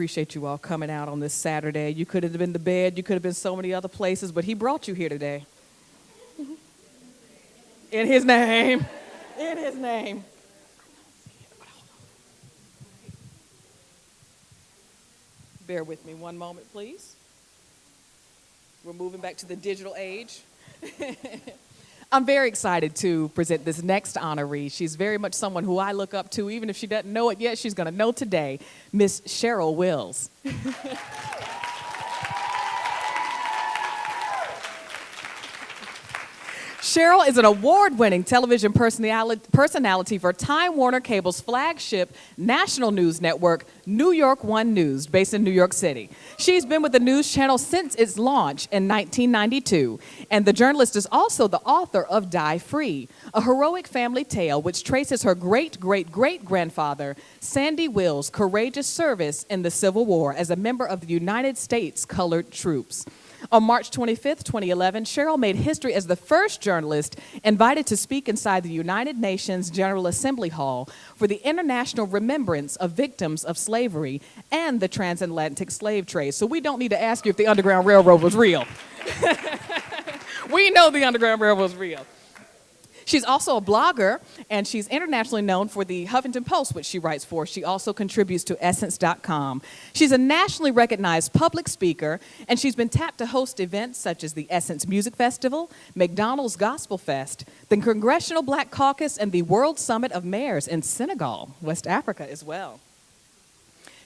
appreciate you all coming out on this Saturday. You could have been to bed, you could have been so many other places, but he brought you here today. In his name. In his name. Bear with me one moment, please. We're moving back to the digital age. I'm very excited to present this next honoree. She's very much someone who I look up to. Even if she doesn't know it yet, she's going to know today. Miss Cheryl Wills. Cheryl is an award-winning television personality for Time Warner Cable's flagship national news network, New York One News, based in New York City. She's been with the news channel since its launch in 1992, and the journalist is also the author of Die Free, a heroic family tale which traces her great-great-great-grandfather, Sandy Wills' courageous service in the Civil War as a member of the United States Colored Troops. On March 25, 2011, Cheryl made history as the first journalist invited to speak inside the United Nations General Assembly Hall for the international remembrance of victims of slavery and the transatlantic slave trade. So we don't need to ask you if the Underground Railroad was real. We know the Underground Railroad was real. She's also a blogger, and she's internationally known for the Huffington Post, which she writes for. She also contributes to Essence.com. She's a nationally recognized public speaker, and she's been tapped to host events such as the Essence Music Festival, McDonald's Gospel Fest, the Congressional Black Caucus, and the World Summit of Mayors in Senegal, West Africa as well.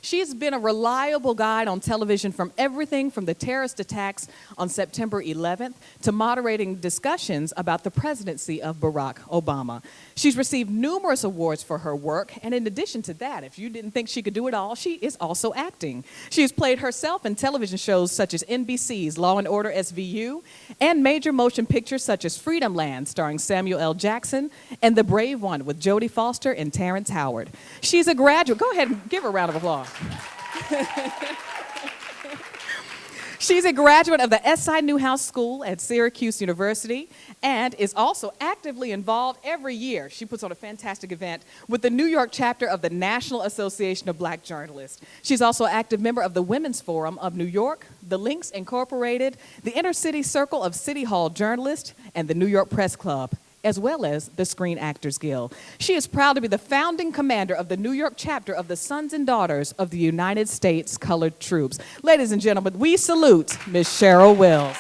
She has been a reliable guide on television from everything from the terrorist attacks on September 11th to moderating discussions about the presidency of Barack Obama. She's received numerous awards for her work, and in addition to that, if you didn't think she could do it all, she is also acting. She has played herself in television shows such as NBC's Law & Order SVU and major motion pictures such as Freedom Land, starring Samuel L. Jackson, and The Brave One with Jodie Foster and Terrence Howard. She's a graduate. Go ahead and give her a round of applause. She's a graduate of the S.I. Newhouse School at Syracuse University and is also actively involved every year. She puts on a fantastic event with the New York chapter of the National Association of Black Journalists. She's also an active member of the Women's Forum of New York, the Links Incorporated, the Intercity Circle of City Hall Journalists, and the New York Press Club, as well as the Screen Actors Guild. She is proud to be the founding commander of the New York chapter of the Sons and Daughters of the United States Colored Troops. Ladies and gentlemen, we salute Ms. Cheryl Wills.